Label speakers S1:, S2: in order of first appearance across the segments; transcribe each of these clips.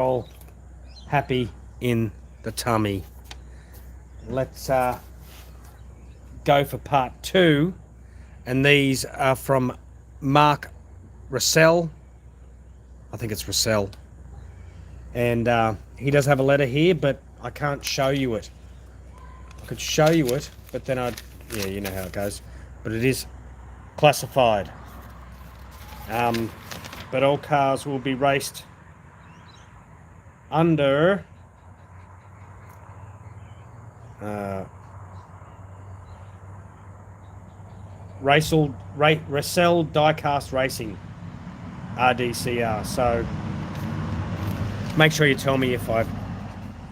S1: all happy in the tummy. Let's go for part 2, and these are from Mark Russell. I think it's Russell, and he does have a letter here, but I can't show you it. I could show you it, but then yeah, you know how it goes. But it is classified. But all cars will be raced under Russell Diecast Racing, RDCR. So make sure you tell me if I've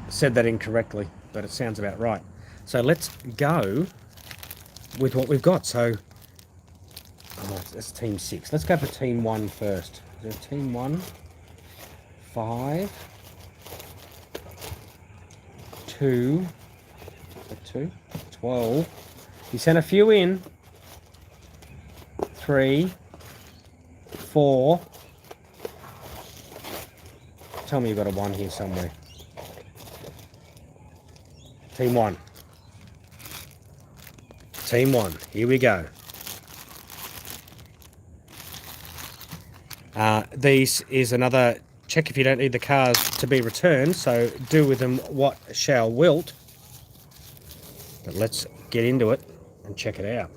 S1: said that incorrectly, but it sounds about right. So let's go with what we've got. So that's team 6. Let's go for team 1 first. Is there team 1? 5, 2, 12. You sent a few in. 3, 4. Tell me you've got a 1 here somewhere. Team 1. Team 1. Here we go. These is another check if you don't need the cars to be returned, so do with them what shall wilt. But let's get into it and check it out.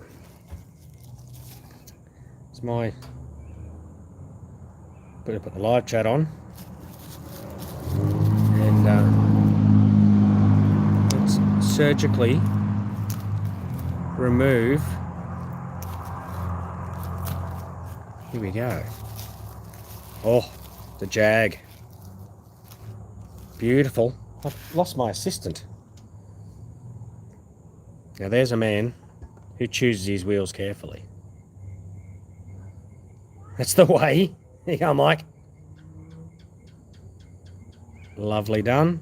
S1: It's my... Better put the live chat on. And let's surgically remove. Here we go. Oh, the Jag. Beautiful. I've lost my assistant. Now there's a man who chooses his wheels carefully. That's the way. Here you go, Mike. Lovely done.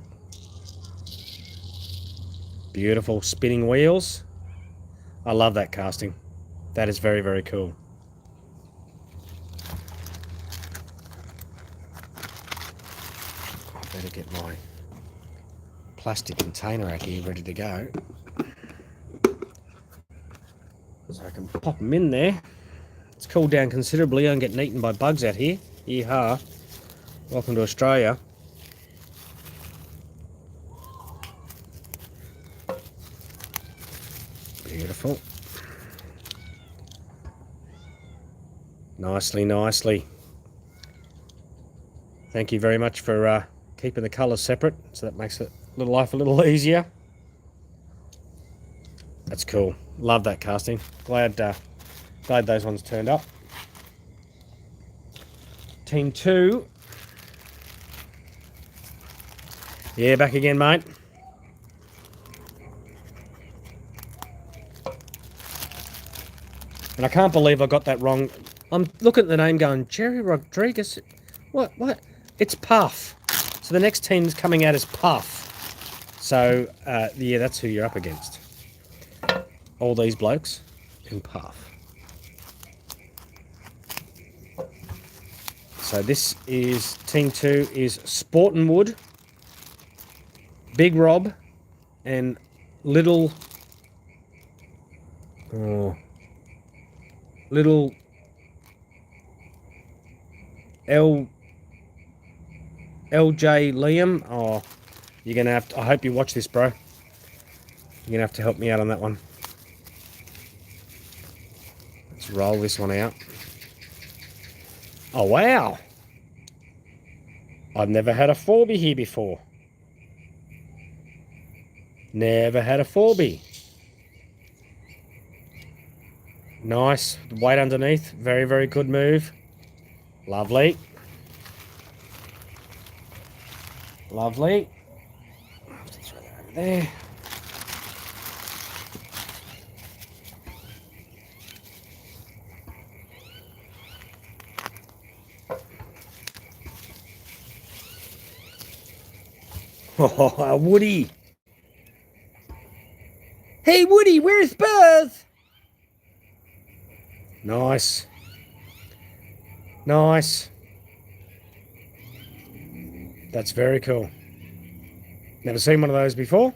S1: Beautiful spinning wheels. I love that casting. That is very, very cool. I better get my plastic container rack here ready to go, so I can pop them in there. It's cooled down considerably. I'm getting eaten by bugs out here. Yeehaw. Welcome to Australia. Beautiful. Nicely, nicely. Thank you very much for keeping the colours separate, so that makes it life a little easier. That's cool. Love that casting. Glad those ones turned up. Team 2. Yeah, back again, mate. And I can't believe I got that wrong. I'm looking at the name going, Jerry Rodriguez. What? It's Puff. So the next team's coming out as Puff. So, yeah, that's who you're up against. All these blokes in Puff. So this is Team 2 is Sportin' Wood, Big Rob, and Little LJ Liam. Oh, you're gonna have to, I hope you watch this, bro. You're gonna have to help me out on that one. Let's roll this one out. Oh wow, I've never had a 4B here before. Never had a 4B. Nice. Weight underneath. Very, very good move. Lovely. Lovely. I'll have to throw that over there. Oh, Woody. Hey, Woody, where's Buzz? Nice. Nice. That's very cool. Never seen one of those before.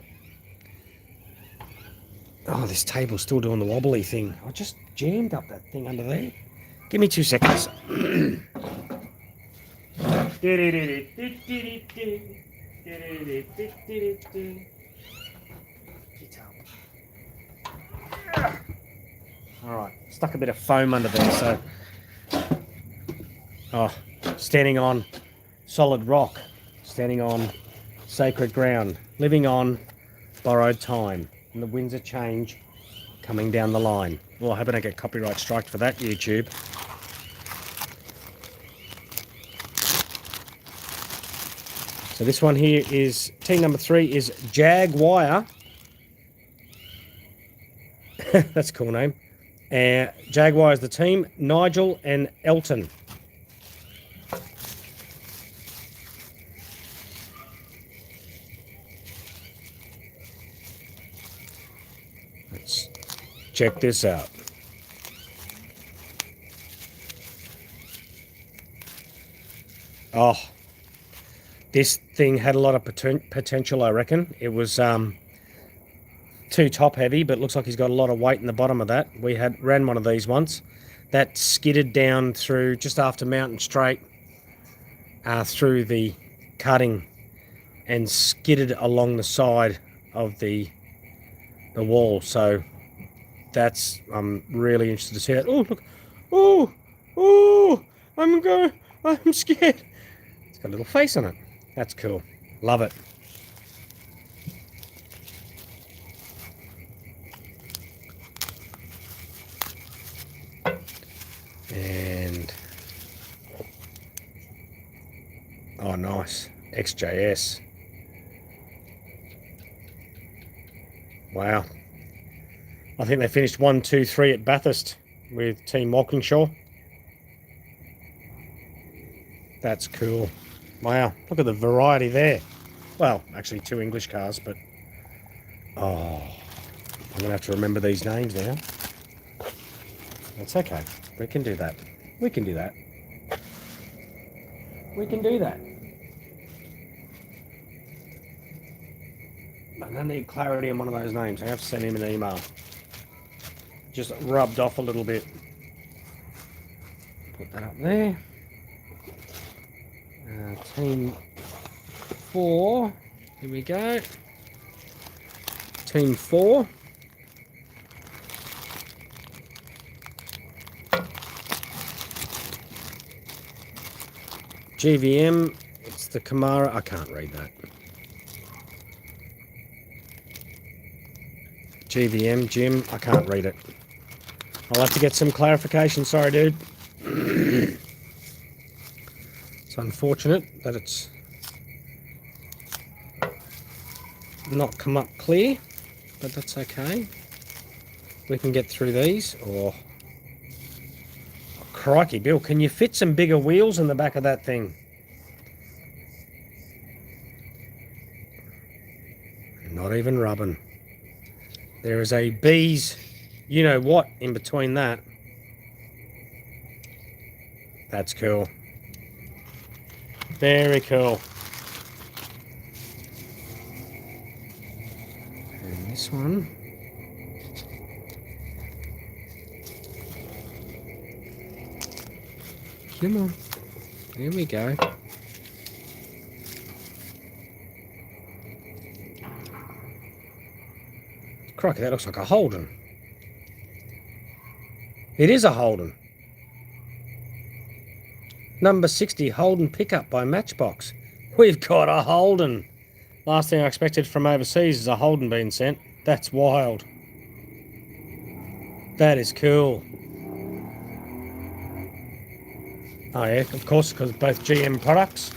S1: Oh, this table's still doing the wobbly thing. I just jammed up that thing under there. Give me 2 seconds. All right, stuck a bit of foam under there, so... Oh, standing on solid rock, standing on sacred ground, living on borrowed time, and the winds of change coming down the line. Well, I hope I don't get copyright striked for that, YouTube. So this one here is, team number 3 is Jaguar. That's a cool name. Jaguar is the team, Nigel and Elton. Let's check this out. Oh, this thing had a lot of potential, I reckon. It was too top heavy, but looks like he's got a lot of weight in the bottom of that. We ran one of these once. That skidded down through just after Mountain Straight, through the cutting, and skidded along the side of the wall. So that's, I'm really interested to see that. Oh, look. Oh, I'm scared. It's got a little face on it. That's cool. Love it. And oh, nice. XJS. Wow. I think they finished 1, 2, 3 at Bathurst with Team Walkinshaw. That's cool. Wow. Look at the variety there. Well, actually 2 English cars, but oh, I'm going to have to remember these names now. That's okay. We can do that. We can do that. We can do that. I need clarity on one of those names. I have to send him an email. Just rubbed off a little bit. Put that up there. Team 4. Here we go. Team 4. GVM, it's the Camara. I can't read that. GVM, Jim, I can't read it. I'll have to get some clarification. Sorry, dude. It's unfortunate that it's not come up clear, but that's okay. We can get through these. Oh, crikey, Bill, can you fit some bigger wheels in the back of that thing? Not even rubbing. There is a bees, you know what, in between that. That's cool. Very cool. And this one. Come on. There we go. Crikey, that looks like a Holden. It is a Holden. Number 60 Holden pickup by Matchbox. We've got a Holden. Last thing I expected from overseas is a Holden being sent. That's wild. That is cool. Oh yeah, of course, because both GM products.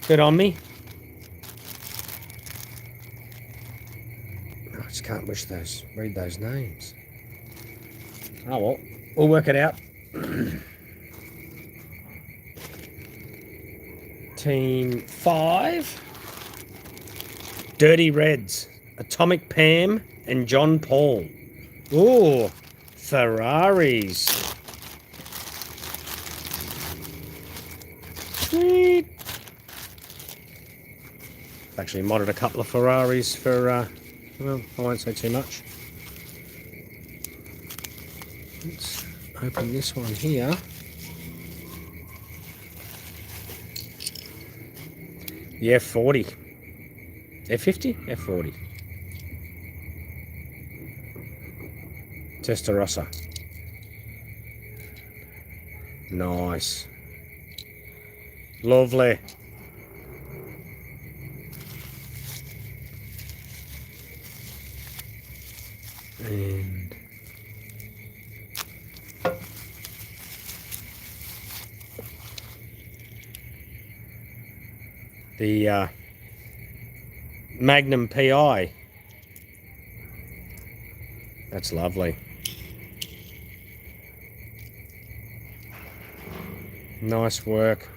S1: Good on me. I just can't read those names. Oh well, we'll work it out. Team 5. Dirty Reds. Atomic Pam and John Paul. Ooh, Ferraris. Sweet. Actually modded a couple of Ferraris for, well, I won't say too much. Let's open this one here. The F40. F50? F40. Testarossa. Nice. Lovely. And the Magnum PI. That's lovely. Nice work.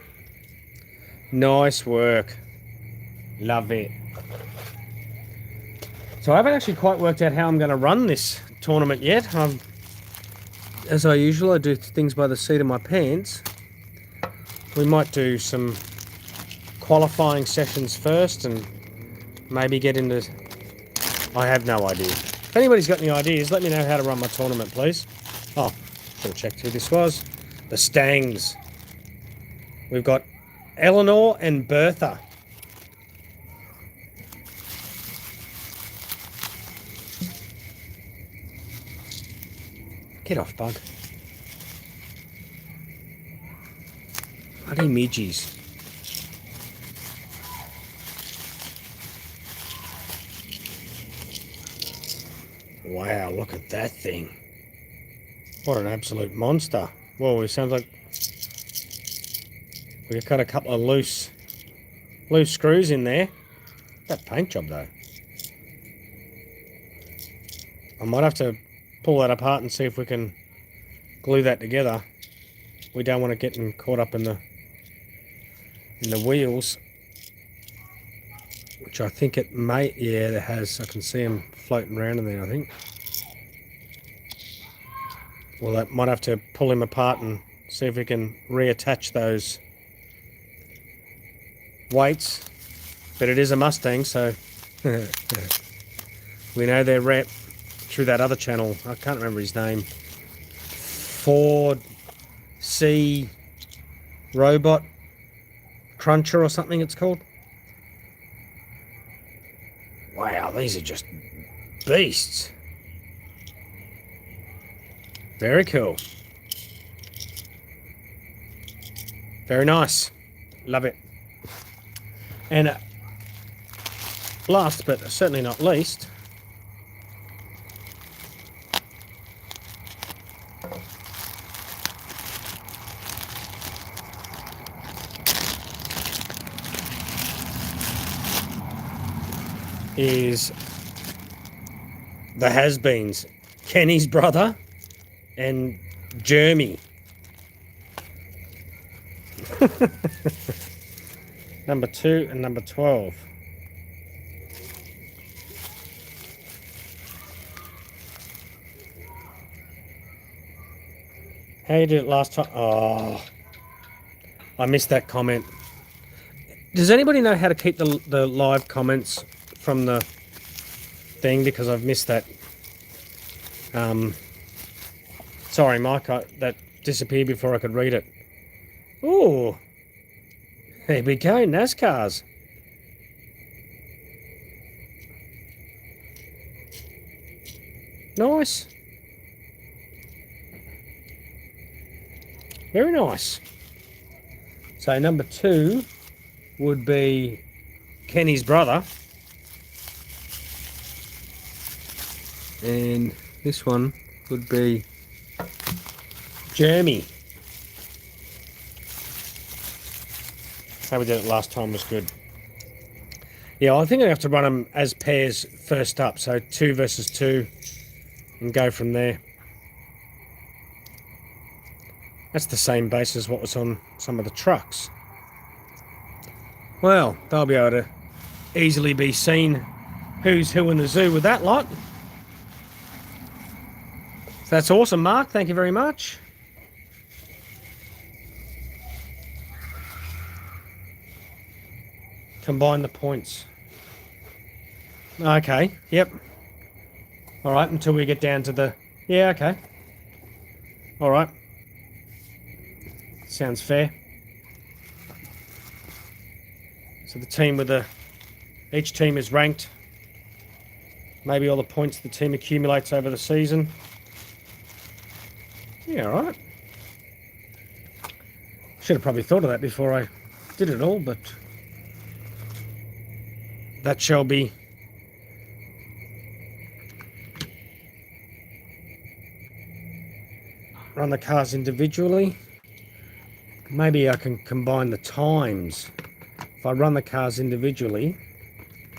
S1: Nice work. Love it. So I haven't actually quite worked out how I'm going to run this tournament yet. As I usual, I do things by the seat of my pants. We might do some qualifying sessions first and maybe get into... I have no idea. If anybody's got any ideas, let me know how to run my tournament, please. Oh, should have checked who this was. The Stangs. We've got Eleanor and Bertha. Get off, bug. Bloody midgies. Wow, look at that thing. What an absolute monster. Whoa, it sounds like we've got a couple of loose screws in there. That paint job though. I might have to pull that apart and see if we can glue that together. We don't want to get them caught up in the wheels, which I think it may. Yeah, it has. I can see them floating around in there, I think. Well, I might have to pull him apart and see if we can reattach those weights. But it is a Mustang, so we know their rep through that other channel. I can't remember his name. Ford C Robot Cruncher or something it's called. Wow, these are just beasts. Very cool. Very nice. Love it. And last but certainly not least, is the has-beens, Kenny's brother and Jeremy. Number 2 and number 12. How you did it last time? Oh, I missed that comment. Does anybody know how to keep the live comments from the thing? Because I've missed that. Sorry, Mike, that disappeared before I could read it. Oh, there we go, NASCARs. Nice. Very nice. So number 2 would be Kenny's brother. And this one would be Jeremy. How we did it last time was good. Yeah, I think I have to run them as pairs first up. So 2 versus 2 and go from there. That's the same base as what was on some of the trucks. Well, they'll be able to easily be seen who's who in the zoo with that lot. So that's awesome, Mark. Thank you very much. Combine the points. Okay, yep. All right, until we get down to the... Yeah, okay. All right. Sounds fair. So the team with the... Each team is ranked. Maybe all the points the team accumulates over the season. Yeah, all right. Should have probably thought of that before I did it all, but... That shall be... Run the cars individually. Maybe I can combine the times. If I run the cars individually,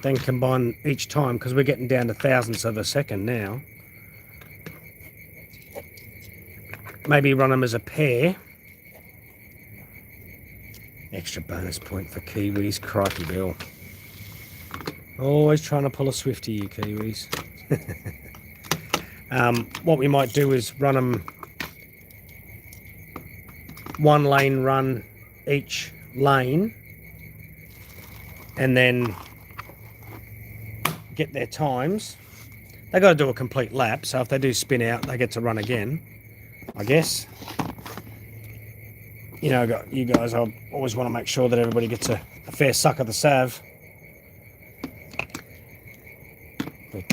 S1: then combine each time, because we're getting down to thousandths of a second now. Maybe run them as a pair. Extra bonus point for Kiwis. Crikey Bill. Always trying to pull a Swifty, you Kiwis. What we might do is run them one lane run each lane, and then get their times. They got to do a complete lap, so if they do spin out, they get to run again, I guess. You know, you guys, I always want to make sure that everybody gets a fair suck of the sav. But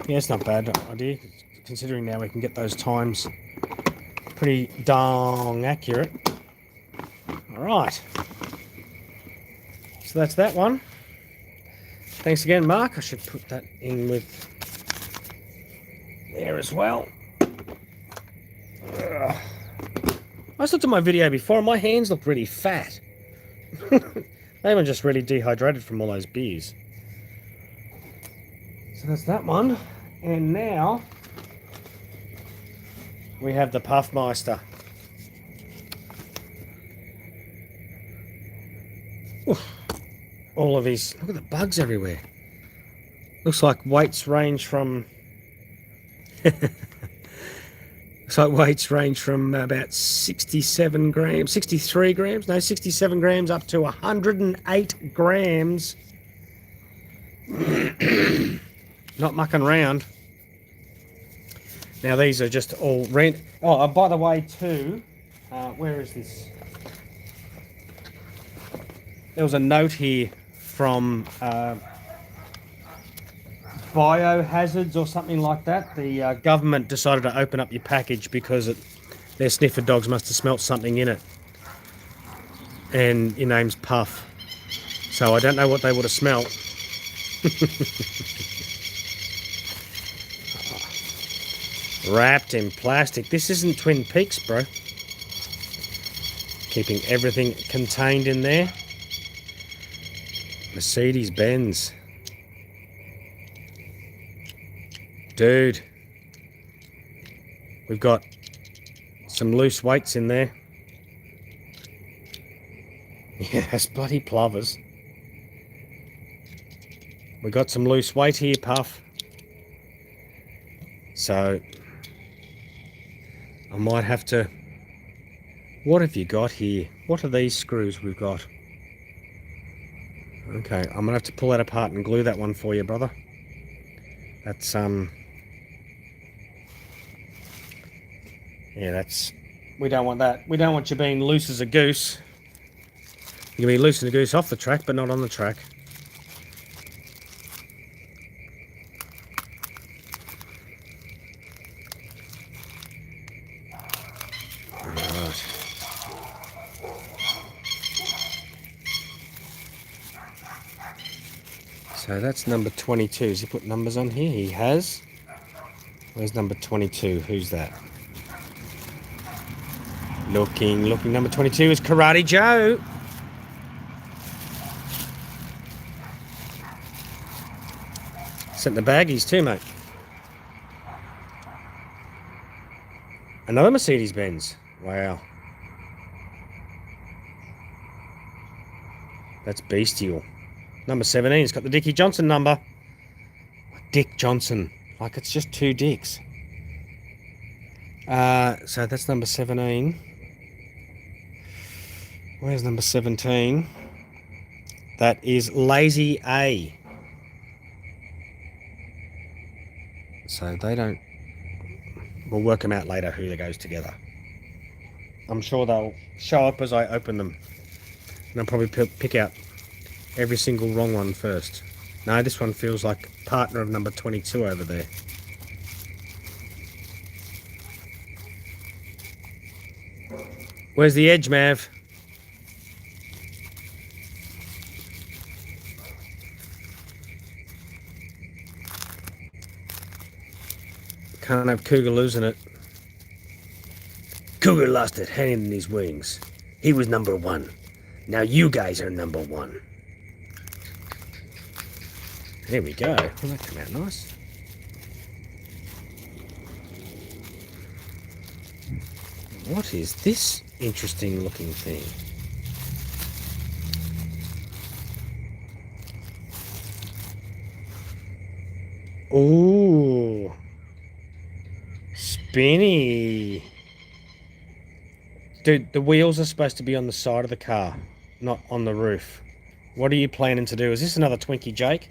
S1: yeah, it's not a bad idea, considering now we can get those times pretty darn accurate. All right. So that's that one. Thanks again, Mark. I should put that in with there as well. Ugh. I just looked at my video before and my hands look really fat. They were just really dehydrated from all those beers. So that's that one. And now we have the Puffmeister. Oof. All of his... Look at the bugs everywhere. Looks like weights range from... Looks like weights range from about 67 grams, 63 grams, no, 67 grams up to 108 grams. Not mucking around. Now these are just all rent. Oh, by the way, too, where is this? There was a note here from Biohazards or something like that. The government decided to open up your package because their sniffer dogs must have smelt something in it. And your name's Puff. So I don't know what they would have smelt. Wrapped in plastic. This isn't Twin Peaks, bro. Keeping everything contained in there. Mercedes-Benz. Dude. We've got some loose weights in there. Yes, bloody plovers. We got some loose weight here, Puff. So I might have to... What have you got here? What are these screws we've got? Okay, I'm gonna have to pull that apart and glue that one for you, brother. That's yeah, that's... We don't want that. We don't want you being loose as a goose. You can be loose as a goose off the track, but not on the track. Right. So that's number 22. Has he put numbers on here? He has. Where's number 22? Who's that? Looking. Number 22 is Karate Joe. Sent the baggies too, mate. Another Mercedes-Benz. Wow. That's bestial. Number 17. It's got the Dickie Johnson number. Dick Johnson. Like it's just two dicks. So that's number 17. Where's number 17? That is Lazy A. So they don't... We'll work them out later who goes together. I'm sure they'll show up as I open them. And I'll probably pick out every single wrong one first. No, this one feels like partner of number 22 over there. Where's the edge, Mav? Can't have Cougar losing it. Cougar lost it, handing his wings. He was number 1. Now you guys are number 1. There we go. Well, that came out nice. What is this interesting looking thing? Ooh. Spinny. Dude, the wheels are supposed to be on the side of the car, not on the roof. What are you planning to do? Is this another Twinkie, Jake?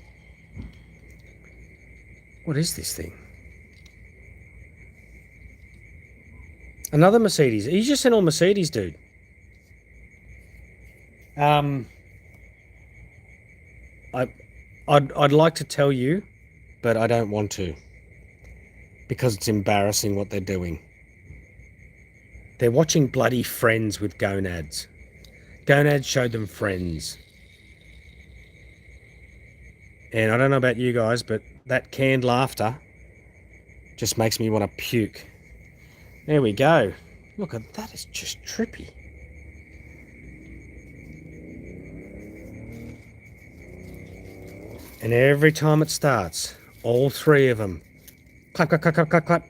S1: What is this thing? Another Mercedes. Are you just in all Mercedes, dude? I'd like to tell you, but I don't want to. Because it's embarrassing what they're doing. They're watching bloody Friends with gonads. Gonads showed them Friends. And I don't know about you guys, but that canned laughter just makes me want to puke. There we go. Look at that, it's just trippy. And every time it starts, all 3 of them, clap, clap, clap, clap, clap, clap.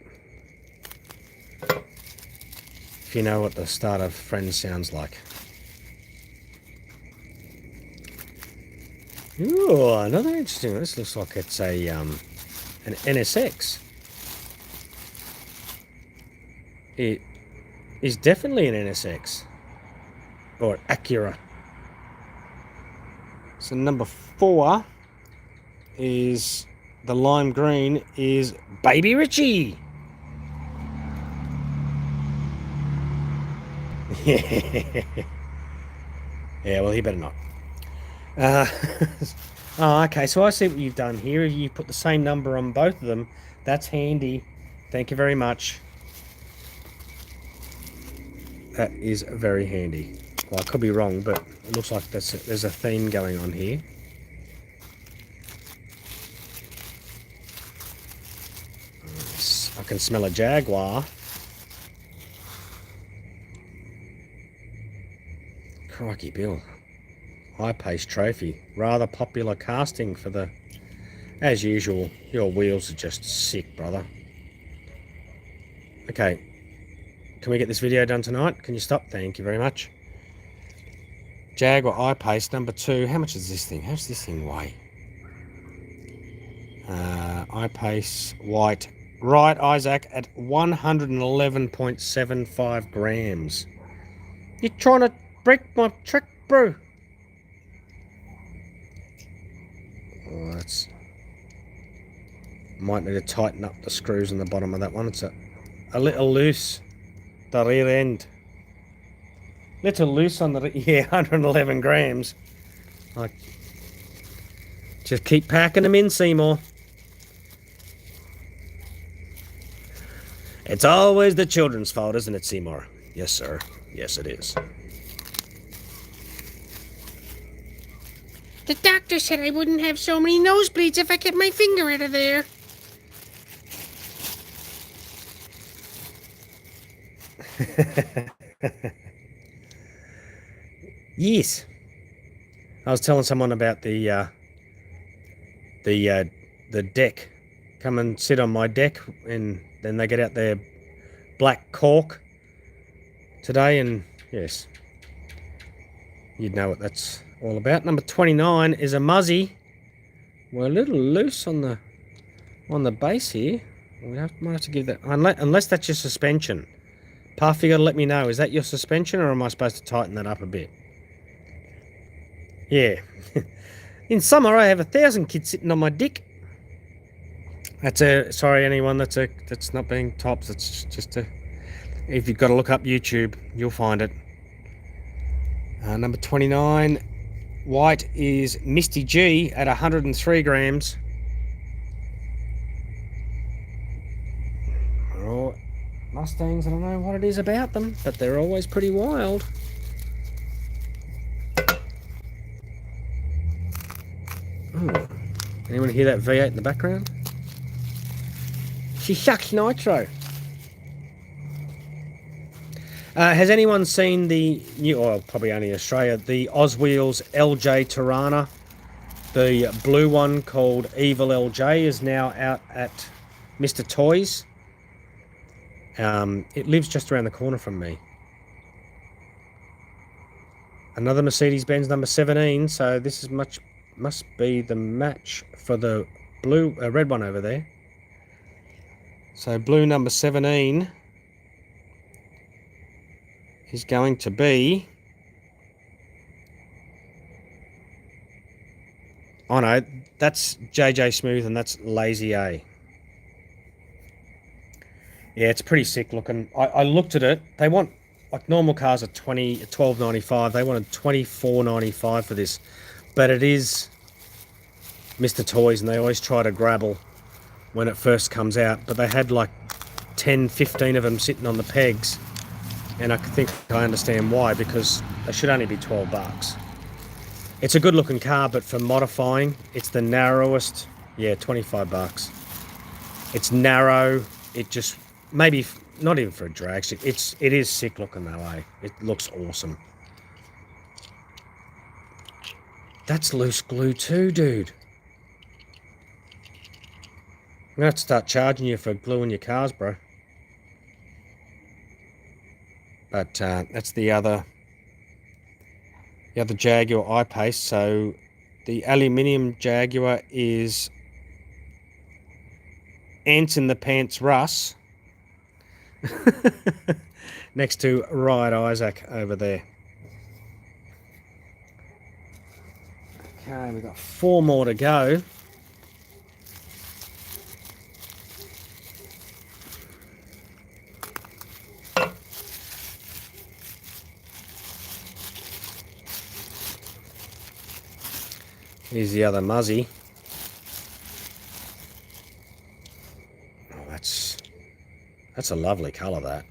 S1: If you know what the start of Friends sounds like. Ooh, another interesting one. This looks like it's a an NSX. It is definitely an NSX. Or Acura. So number 4 is the lime green is Baby Richie. Yeah, well, he better not. Oh, okay, so I see what you've done here. You put the same number on both of them. That's handy. Thank you very much. That is very handy. Well, I could be wrong, but it looks like there's a theme going on here. I can smell a Jaguar. Crikey, Bill. High-pace trophy. Rather popular casting for the... As usual, your wheels are just sick, brother. Okay. Can we get this video done tonight? Can you stop? Thank you very much. Jaguar I-Pace, number 2. How much is this thing? How does this thing weigh? I-Pace, white. Right, Isaac, at 111.75 grams. You're trying to break my trick, bro. Oh, that's... Might need to tighten up the screws on the bottom of that one. It's a little loose. The rear end. Little loose on the... Yeah, 111 grams. Like, just keep packing them in, Seymour. It's always the children's fault, isn't it, Seymour? Yes, sir. Yes, it is.
S2: The doctor said I wouldn't have so many nosebleeds if I kept my finger out of there.
S1: Yes. I was telling someone about the deck. Come and sit on my deck, and then they get out their black cork today, and yes, you'd know what that's all about. Number 29 is a Muzzy. We're a little loose on the base here. Might have to give that, unless that's your suspension. Puff, you got to let me know. Is that your suspension, or am I supposed to tighten that up a bit? Yeah. In summer, I have 1,000 kids sitting on my dick. That's a sorry anyone that's not being tops. It's just a if you've got to look up YouTube, you'll find it. Number 29, white is Misty G at 103 grams. They're all Mustangs. I don't know what it is about them, but they're always pretty wild. Ooh. Anyone hear that V8 in the background? She sucks nitro. Has anyone seen the new, or probably only in Australia, the Hotwheels LJ Tirana? The blue one called Evil LJ is now out at Mr. Toys. It lives just around the corner from me. Another Mercedes-Benz number 17, so this is must be the match for the blue red one over there. So blue number 17 is going to be, oh no, that's JJ Smooth and that's Lazy A. Yeah, it's pretty sick looking. I looked at it. They want, like normal cars are $12.95. They wanted $24.95 for this, but it is Mr. Toys and they always try to grabble when it first comes out, but they had like 10, 15 of them sitting on the pegs. And I think I understand why, because they should only be 12 bucks. It's a good looking car, but for modifying, it's the narrowest. Yeah, 25 bucks. It's narrow. It just, maybe not even for a drag strip. It is sick looking though, eh? It looks awesome. That's loose glue too, dude. I'm gonna have to start charging you for gluing your cars, bro. But that's the other Jaguar I-Pace. So the aluminium Jaguar is Ants in the Pants Russ. Next to Riot Isaac over there. Okay, we've got 4 more to go. Here's the other Muzzy. Oh, that's a lovely colour, that.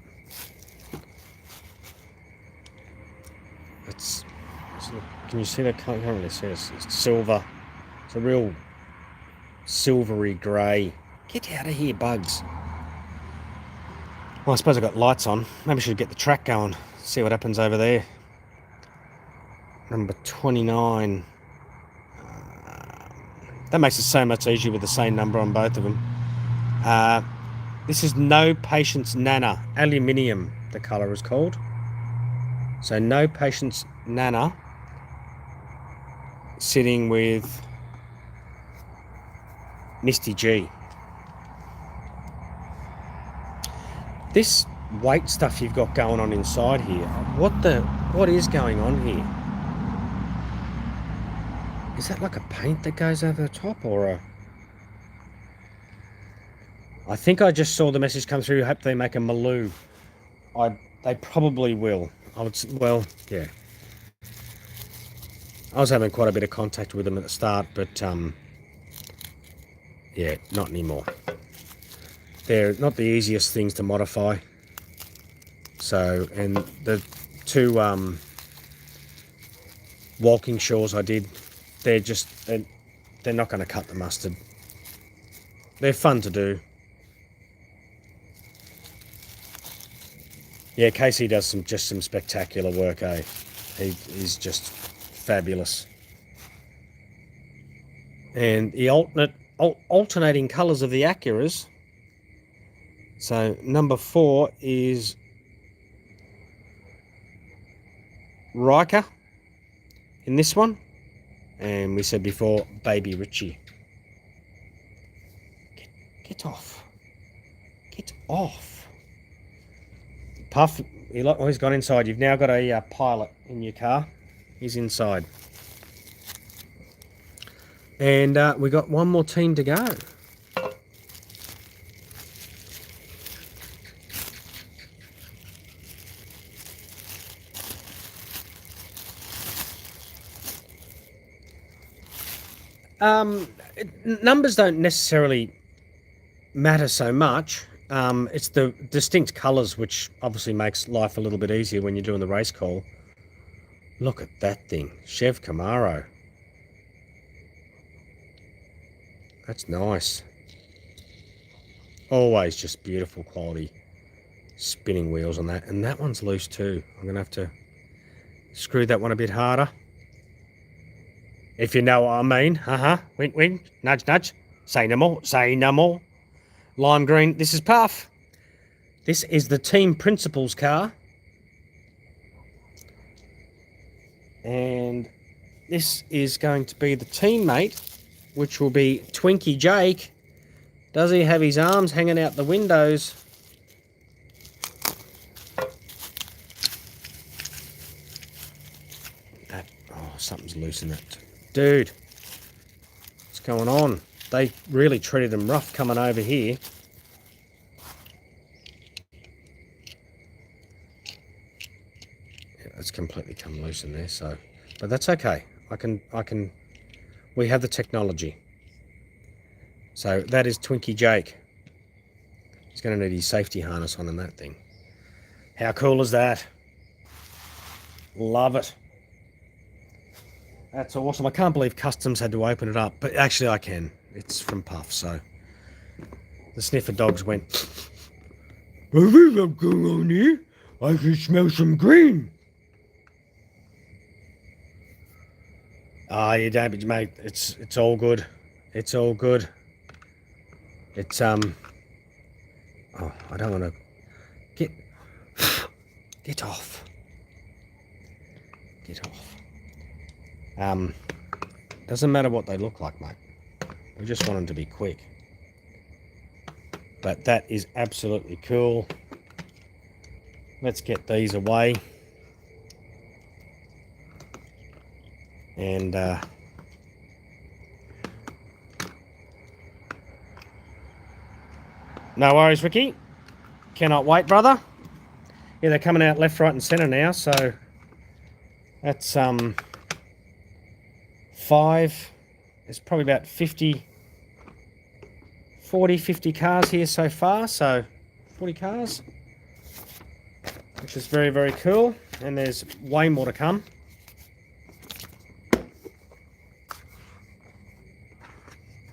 S1: Can you see that? Can't really see it. It's silver. It's a real silvery grey. Get out of here, bugs. Well, I suppose I've got lights on. Maybe I should get the track going. See what happens over there. Number 29. That makes it so much easier with the same number on both of them. This is No Patience Nana. Aluminium, the colour is called. So No Patience Nana. Sitting with Misty G. This weight stuff you've got going on inside here. What is going on here? Is that like a paint that goes over the top, or a... I think I just saw the message come through. Hope they make a Maloo. They probably will. Well, yeah. I was having quite a bit of contact with them at the start, but yeah, not anymore. They're not the easiest things to modify. So, and the 2 Walkingshaws I did, they're not going to cut the mustard. They're fun to do. Yeah, Casey does some spectacular work, eh? He's just fabulous. And the alternating colours of the Acuras. So number 4 is Riker in this one. And we said before, Baby Richie. Get off. Get off. Puff, he's gone inside. You've now got a pilot in your car. He's inside. And we got one more team to go. Numbers don't necessarily matter so much. It's the distinct colours which obviously makes life a little bit easier when you're doing the race call. Look at that thing, Chev Camaro. That's nice. Always just beautiful quality spinning wheels on that. And that one's loose too. I'm going to have to screw that one a bit harder. If you know what I mean. Wink, wink. Nudge, nudge. Say no more. Say no more. Lime green. This is Puff. This is the team principal's car. And this is going to be the teammate, which will be Twinkie Jake. Does he have his arms hanging out the windows? Oh, something's loose in that. Dude, what's going on? They really treated him rough coming over here. Yeah, it's completely come loose in there, so, but that's okay. We have the technology. So that is Twinkie Jake. He's going to need his safety harness on in that thing. How cool is that? Love it. That's awesome. I can't believe Customs had to open it up, but actually I can. It's from Puff, so the sniffer dogs went, "What is going on here? I can smell some green." Ah, you don't, mate. It's all good. It's all good. It's oh, I don't want to get off. Get off. Doesn't matter what they look like, mate. We just want them to be quick. But that is absolutely cool. Let's get these away. And no worries, Ricky. Cannot wait, brother. Yeah, they're coming out left, right, and centre now. So that's 5. There's probably about 50 cars here so far. So 40 cars, which is very, very cool. And there's way more to come.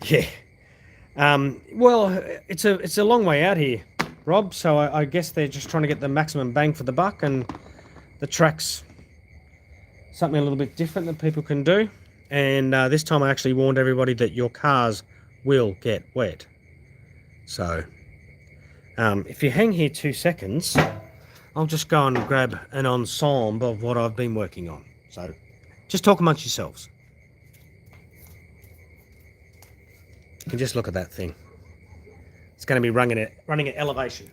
S1: Yeah. Well, it's a long way out here, Rob. So I guess they're just trying to get the maximum bang for the buck, and the track's something a little bit different that people can do. And this time I actually warned everybody that your cars will get wet. So if you hang here 2 seconds, I'll just go and grab an ensemble of what I've been working on. So just talk amongst yourselves. You can just look at that thing. It's going to be running at elevation.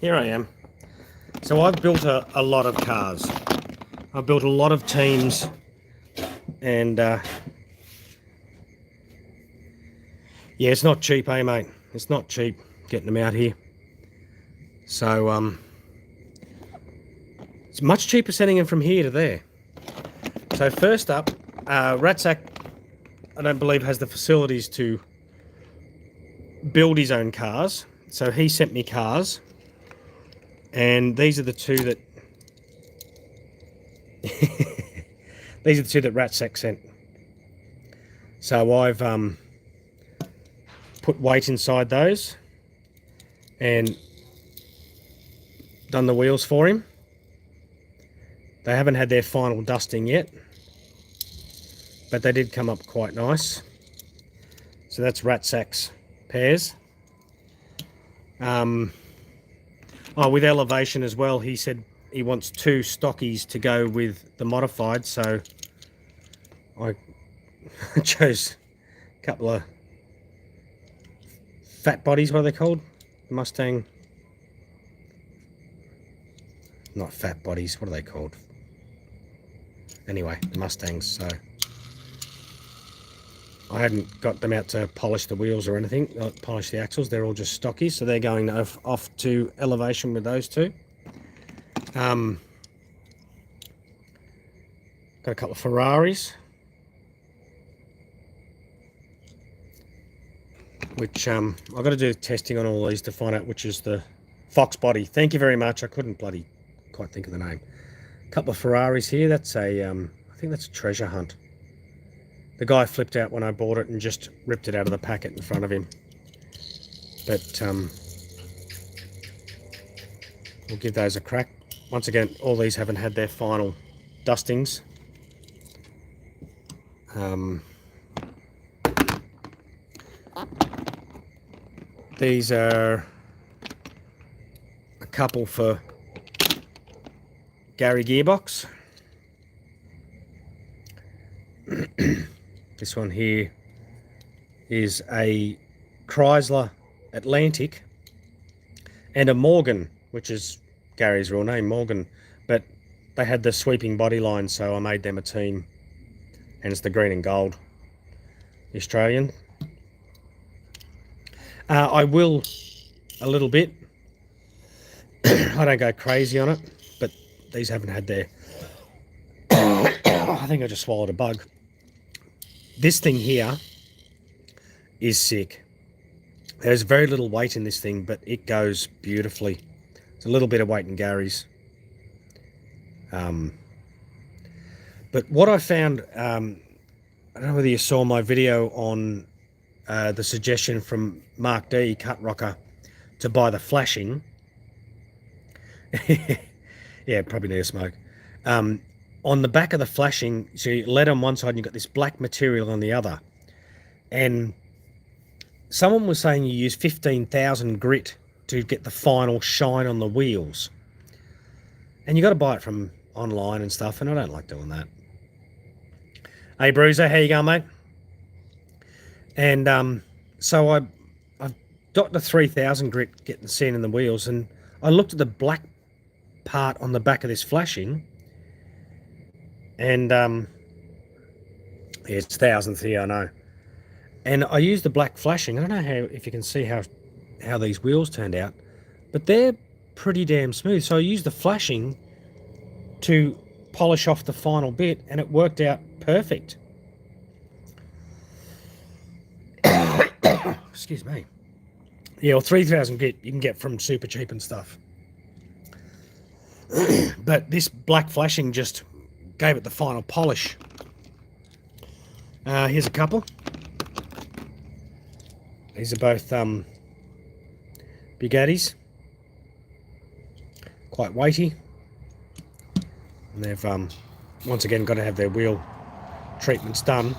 S1: Here I am. So I've built a lot of cars. I've built a lot of teams, and yeah, it's not cheap, eh, mate? It's not cheap getting them out here. So it's much cheaper sending them from here to there. So first up, Ratsack, I don't believe, has the facilities to build his own cars. So he sent me cars. And these are the two that these are the two that Ratsack sent. So I've put weight inside those, and done the wheels for him. They haven't had their final dusting yet, but they did come up quite nice. So that's Ratsak's pairs. With elevation as well, he said he wants 2 stockies to go with the modified, so I chose a couple of fat bodies. What are they called? Mustang. Not fat bodies. What are they called? Anyway, the Mustangs. So I hadn't got them out to polish the wheels or anything, polish the axles. They're all just stockies, so they're going off to elevation with those 2. Got a couple of Ferraris, which I've got to do testing on all these to find out which is the Fox body. Thank you very much. I couldn't bloody quite think of the name. A couple of Ferraris here. That's a I think that's a treasure hunt. The guy flipped out when I bought it and just ripped it out of the packet in front of him. But we'll give those a crack. Once again, all these haven't had their final dustings. These are a couple for Gary Gearbox. This one here is a Chrysler Atlantic and a Morgan, which is Gary's real name, Morgan, but they had the sweeping body line, so I made them a team, and it's the green and gold Australian. I will a little bit. I don't go crazy on it, but these haven't had their I think I just swallowed a bug. This thing here is sick. There's very little weight in this thing, but it goes beautifully. It's a little bit of weight in Gary's. But what I found, I don't know whether you saw my video on the suggestion from Mark D, Cut Rocker, to buy the flashing. Yeah, probably need a smoke. On the back of the flashing, so you lead on one side and you've got this black material on the other. And someone was saying you use 15,000 grit to get the final shine on the wheels. And you got to buy it from online and stuff, and I don't like doing that. Hey Bruiser, how you going, mate? And so I've got the 3,000 grit getting seen in the wheels, and I looked at the black part on the back of this flashing, and yeah, it's thousandth here, I know. And I used the black flashing. I don't know if you can see how these wheels turned out, but they're pretty damn smooth. So I used the flashing to polish off the final bit, and it worked out perfect. Excuse me. Yeah, well, 3,000 grit you can get from super cheap and stuff. But this black flashing just gave it the final polish. Here's a couple. These are both Bugattis. Quite weighty. And they've once again got to have their wheel treatments done.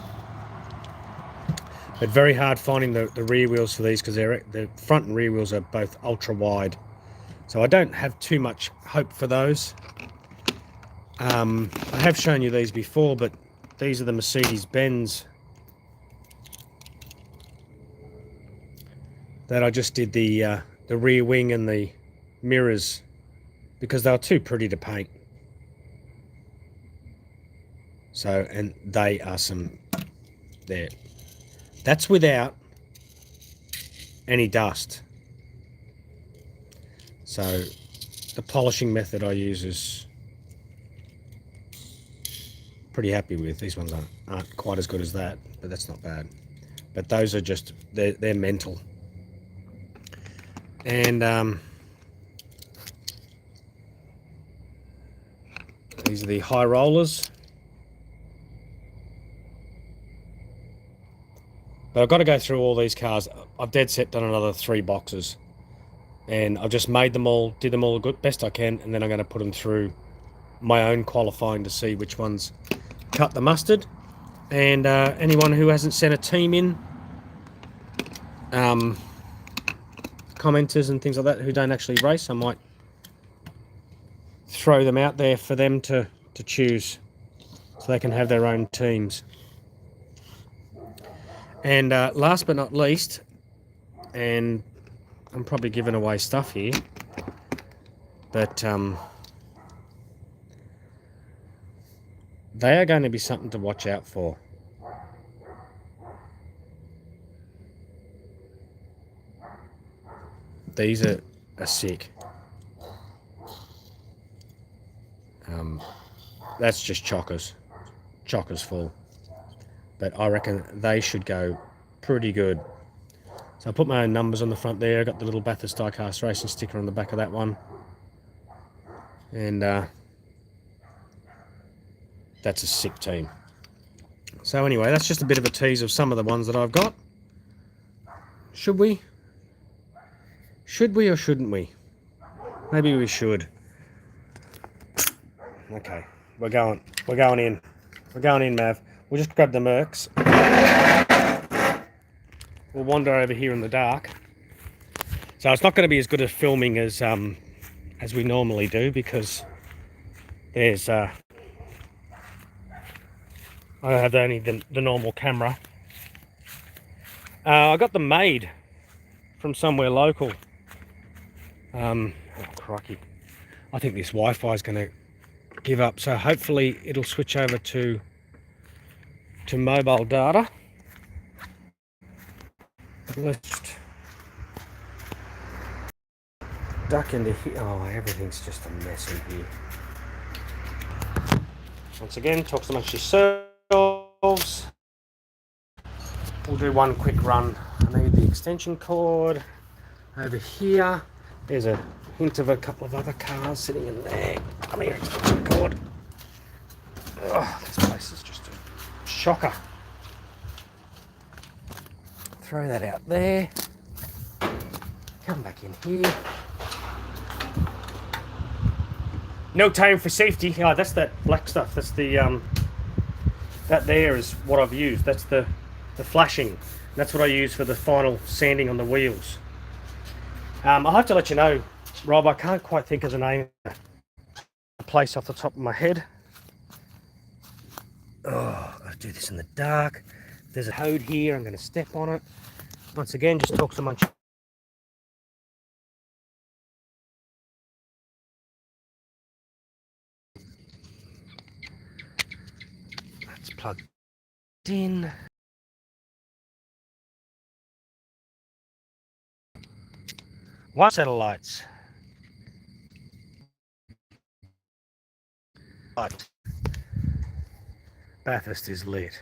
S1: But very hard finding the rear wheels for these, because the front and rear wheels are both ultra wide. So I don't have too much hope for those. I have shown you these before, but these are the Mercedes-Benz that I just did the rear wing and the mirrors because they were too pretty to paint. So, and they are some there. That's without any dust. So the polishing method I use is pretty happy with. These ones aren't quite as good as that, but that's not bad. But those are just, they're mental. And these are the high rollers. But I've got to go through all these cars. I've dead set done another 3 boxes. and I've just made them all, did them all good best I can, and then I'm going to put them through my own qualifying to see which ones cut the mustard. And anyone who hasn't sent a team in, commenters and things like that who don't actually race, I might throw them out there for them to choose, so they can have their own teams. And last but not least, and I'm probably giving away stuff here, but they are going to be something to watch out for. These are sick. That's just chockers full, but I reckon they should go pretty good. So I put my own numbers on the front there. I got the little Bathurst Diecast Racing sticker on the back of that one, and that's a sick team. So anyway, that's just a bit of a tease of some of the ones that I've got. Should we or shouldn't we? Maybe we should. Okay, we're going in, Mav. We'll just grab the Mercs. We'll wander over here in the dark. So it's not going to be as good a filming as we normally do, because there's I have only the normal camera. I got them made from somewhere local. Oh crikey! I think this Wi-Fi is going to give up. So hopefully it'll switch over to mobile data. Let's just duck into here. Oh, everything's just a mess in here. Once again, talk amongst yourselves. We'll do one quick run. I need the extension cord over here. There's a hint of a couple of other cars sitting in there. Come here, extension cord. Oh, this place is just a shocker. Throw that out there. Come back in here. No time for safety. Oh, that's that black stuff. That's the that there is what I've used. That's the flashing. That's what I use for the final sanding on the wheels. I'll have to let you know, Rob, I can't quite think of the name of the place off the top of my head. Oh, I'll do this in the dark. There's a hode here. I'm going to step on it. Once again, just talk to my... That's plugged in. One set of lights. Light. Bathurst is lit.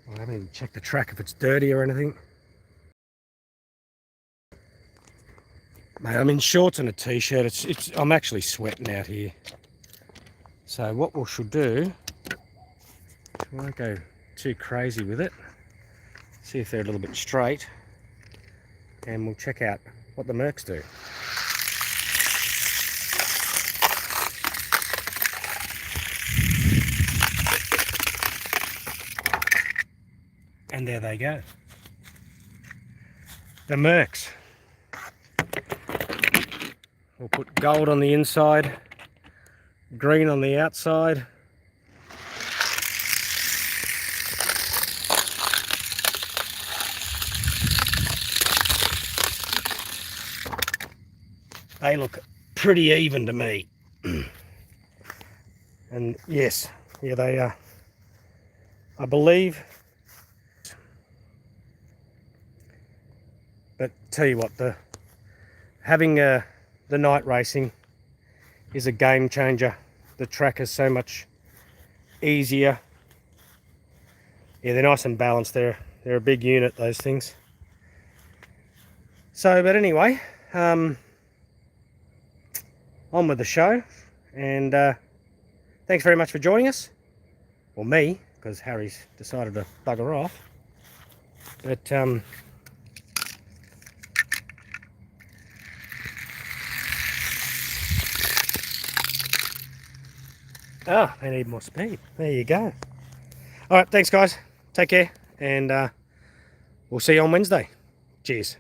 S1: I haven't even checked the track if it's dirty or anything. Mate, I'm in shorts and a t-shirt. I'm actually sweating out here. So what we should do, we won't go too crazy with it. See if they're a little bit straight, and we'll check out what the Mercs do. And there they go. The Mercs. We'll put gold on the inside, green on the outside. They look pretty even to me. And yes, yeah, they are, I believe. But tell you what, having the night racing is a game changer. The track is so much easier. Yeah, they're nice and balanced. They're a big unit, those things. So, but anyway, on with the show, and thanks very much for joining us. Well, me, because Harry's decided to bugger off. But oh, they need more speed. There you go. All right, thanks guys. Take care, and we'll see you on Wednesday. Cheers.